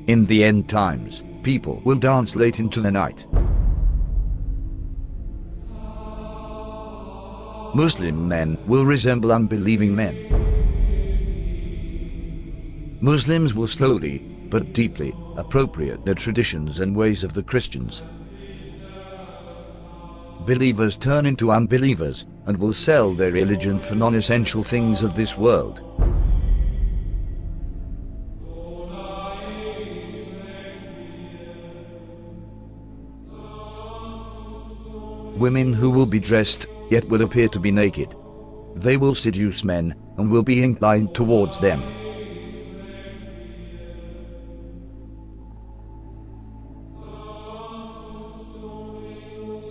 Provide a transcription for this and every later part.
In the end times, people will dance late into the night. Muslim men will resemble unbelieving men. Muslims will slowly, but deeply, appropriate the traditions and ways of the Christians. Believers turn into unbelievers and will sell their religion for non-essential things of this world. Women who will be dressed, yet will appear to be naked. They will seduce men and will be inclined towards them.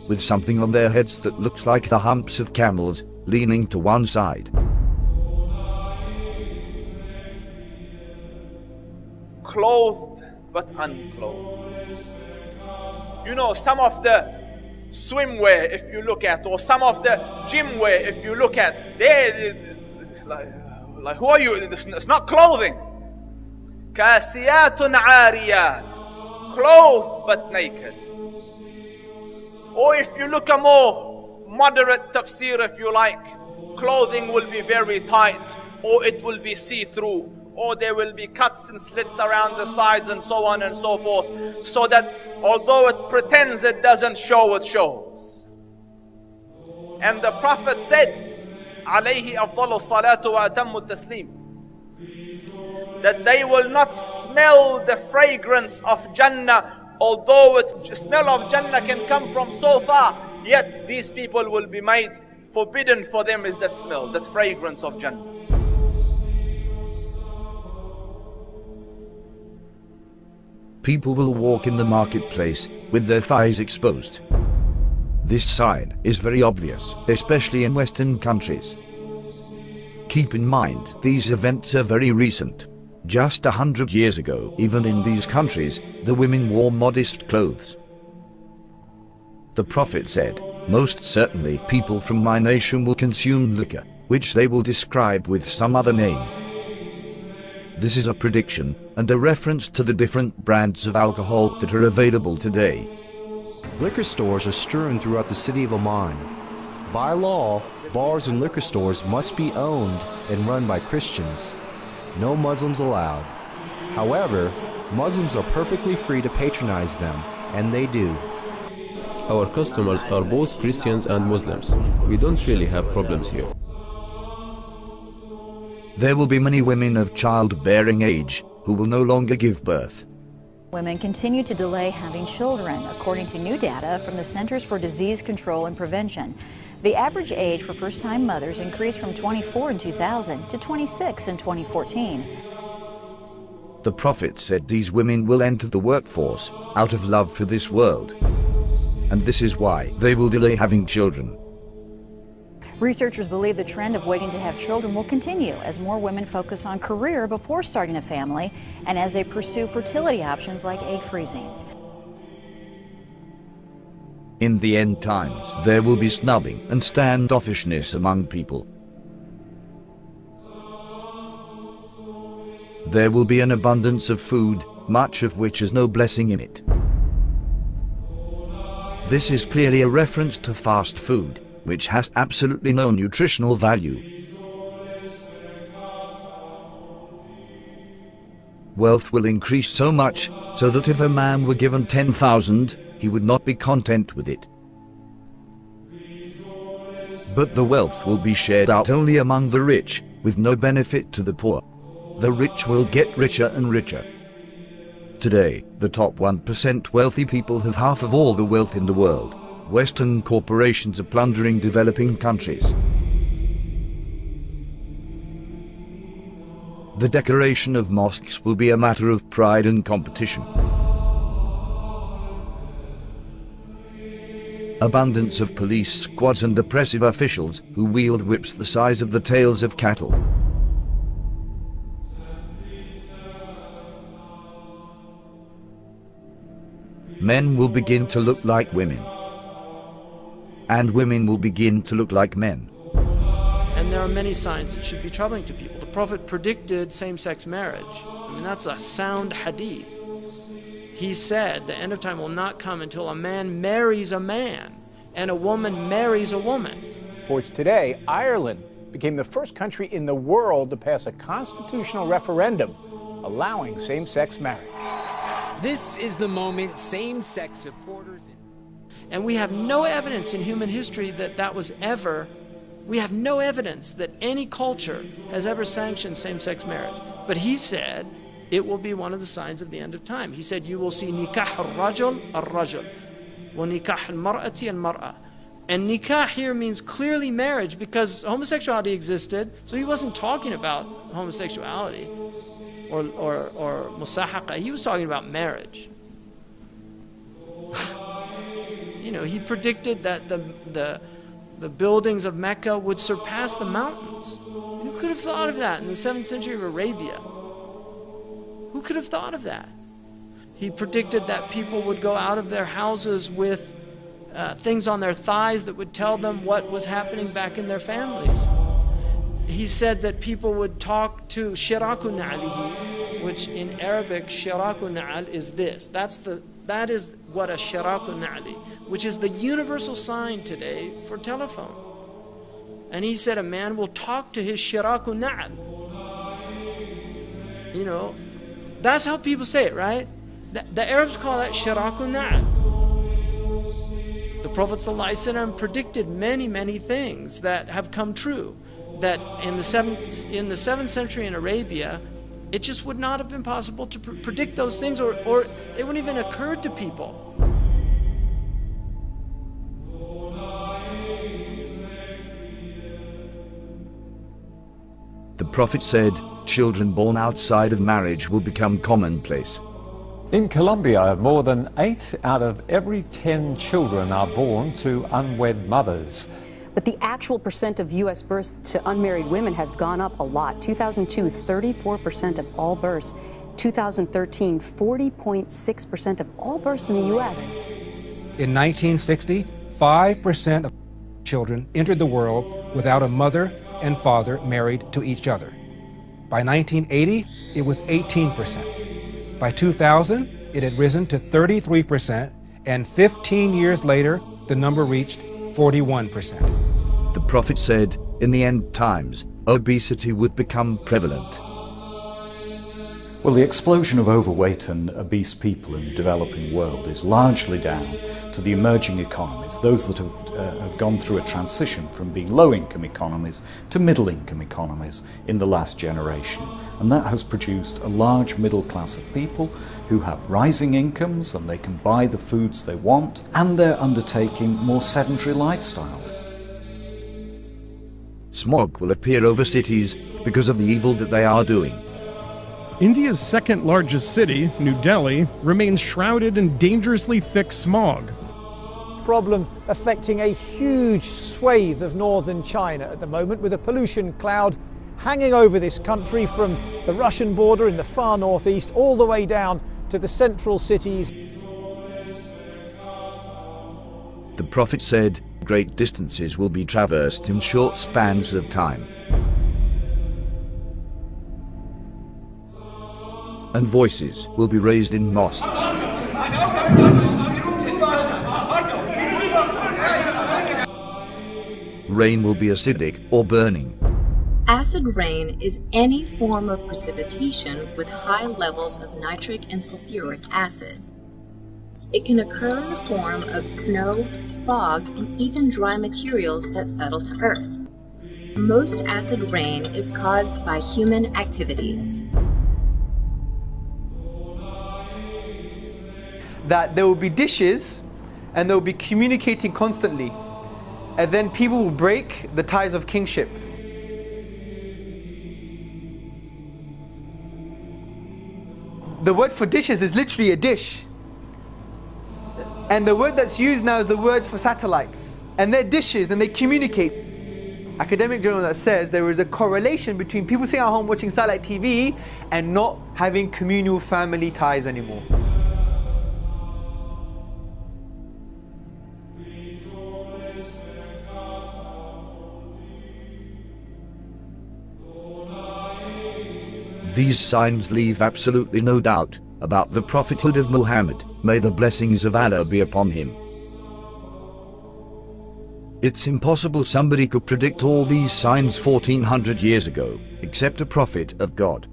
With something on their heads that looks like the humps of camels, leaning to one side. Clothed but unclothed. You know, some of the swimwear, if you look at, or some of the gym wear, if you look at, they like who are you? It's not clothing. Kasiyatun ariyat, clothed but naked. Or if you look a more moderate tafsir, if you like, clothing will be very tight, or it will be see-through, or there will be cuts and slits around the sides and so on and so forth, so that although it pretends it doesn't show, it shows. And the Prophet said, alayhi afdalu salatu wa atammu taslim, that they will not smell the fragrance of Jannah. Although the smell of Jannah can come from so far, yet these people will be made forbidden for them is that smell, that fragrance of Jannah. People will walk in the marketplace with their thighs exposed. This sign is very obvious, especially in Western countries. Keep in mind, these events are very recent. Just 100 years ago, even in these countries, the women wore modest clothes. The Prophet said, "Most certainly people from my nation will consume liquor, which they will describe with some other name." This is a prediction and a reference to the different brands of alcohol that are available today. Liquor stores are strewn throughout the city of Amman. By law, bars and liquor stores must be owned and run by Christians. No Muslims allowed. However, Muslims are perfectly free to patronize them, and they do. Our customers are both Christians and Muslims. We don't really have problems here. There will be many women of childbearing age who will no longer give birth. Women continue to delay having children, according to new data from the Centers for Disease Control and Prevention. The average age for first-time mothers increased from 24 in 2000 to 26 in 2014. The Prophet said these women will enter the workforce out of love for this world. And this is why they will delay having children. Researchers believe the trend of waiting to have children will continue as more women focus on career before starting a family and as they pursue fertility options like egg freezing. In the end times, there will be snubbing and standoffishness among people. There will be an abundance of food, much of which has no blessing in it. This is clearly a reference to fast food, which has absolutely no nutritional value. Wealth will increase so much so that if a man were given 10,000, he would not be content with it. But the wealth will be shared out only among the rich, with no benefit to the poor. The rich will get richer and richer. Today, the top 1% wealthy people have half of all the wealth in the world. Western corporations are plundering developing countries. The decoration of mosques will be a matter of pride and competition. Abundance of police squads and oppressive officials who wield whips the size of the tails of cattle. Men will begin to look like women, and women will begin to look like men. And there are many signs that should be troubling to people. The Prophet predicted same-sex marriage. I mean, that's a sound hadith. He said the end of time will not come until a man marries a man and a woman marries a woman. Sports today, Ireland became the first country in the world to pass a constitutional referendum allowing same-sex marriage. This is the moment same-sex supporters... And we have no evidence in human history that that was ever, we have no evidence that any culture has ever sanctioned same-sex marriage. But he said it will be one of the signs of the end of time. He said you will see nikah al-rajul al-rajul, wa nikah al-mar'ati al-mar'a. And nikah here means clearly marriage, because homosexuality existed, so he wasn't talking about homosexuality or musahaqa. He was talking about marriage. You know, he predicted that the buildings of Mecca would surpass the mountains. Who could have thought of that in the 7th century of Arabia? Who could have thought of that? He predicted that people would go out of their houses with things on their thighs that would tell them what was happening back in their families. He said that people would talk to shiraku na'alihi, which in Arabic, shiraku na'al is this. That is what a shiraku na'ali, which is the universal sign today for telephone. And he said a man will talk to his shiraku na'al. You know, that's how people say it, right? The Arabs call that shiraku na'al. The Prophet ﷺ predicted many, many things that have come true. That in the 7th century in Arabia, it just would not have been possible to predict those things, or they wouldn't even occur to people. The Prophet said, children born outside of marriage will become commonplace. In Colombia, more than 8 out of every 10 children are born to unwed mothers. But the actual percent of U.S. births to unmarried women has gone up a lot. 2002, 34% of all births. 2013, 40.6% of all births in the U.S. In 1960, 5% of children entered the world without a mother and father married to each other. By 1980, it was 18%. By 2000, it had risen to 33%, and 15 years later, the number reached 41%. The Prophet said, in the end times, obesity would become prevalent. Well, the explosion of overweight and obese people in the developing world is largely down to the emerging economies, those that have gone through a transition from being low-income economies to middle-income economies in the last generation. And that has produced a large middle class of people who have rising incomes and they can buy the foods they want, and they're undertaking more sedentary lifestyles. Smog will appear over cities because of the evil that they are doing. India's second largest city, New Delhi, remains shrouded in dangerously thick smog. Problem affecting a huge swathe of northern China at the moment, with a pollution cloud hanging over this country from the Russian border in the far northeast all the way down to the central cities. The Prophet said, great distances will be traversed in short spans of time. And voices will be raised in mosques. Rain will be acidic or burning. Acid rain is any form of precipitation with high levels of nitric and sulfuric acids. It can occur in the form of snow, fog, and even dry materials that settle to earth. Most acid rain is caused by human activities. That there will be dishes and they will be communicating constantly, and then people will break the ties of kingship. The word for dishes is literally a dish, and the word that's used now is the word for satellites, and they're dishes and they communicate. Academic journal that says there is a correlation between people sitting at home watching satellite TV and not having communal family ties anymore. These signs leave absolutely no doubt about the prophethood of Muhammad, may the blessings of Allah be upon him. It's impossible somebody could predict all these signs 1400 years ago, except a prophet of God.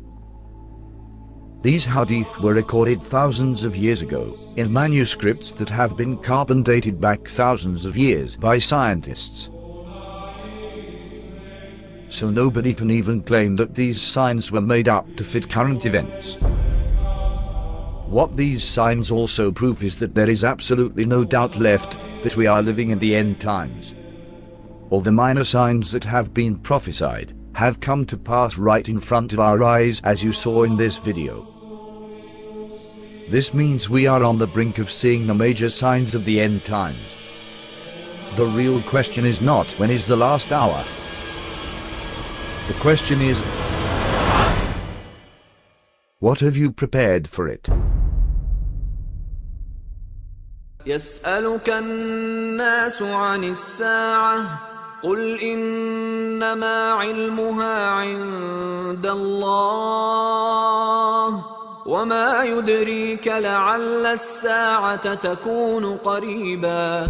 These hadith were recorded thousands of years ago, in manuscripts that have been carbon dated back thousands of years by scientists. So nobody can even claim that these signs were made up to fit current events. What these signs also prove is that there is absolutely no doubt left that we are living in the end times. All the minor signs that have been prophesied have come to pass right in front of our eyes, as you saw in this video. This means we are on the brink of seeing the major signs of the end times. The real question is not when is the last hour. The question is, what have you prepared for it? يسألك الناس عن الساعة قل إنما علمها عند الله وما يدريك لعل الساعة تكون قريبا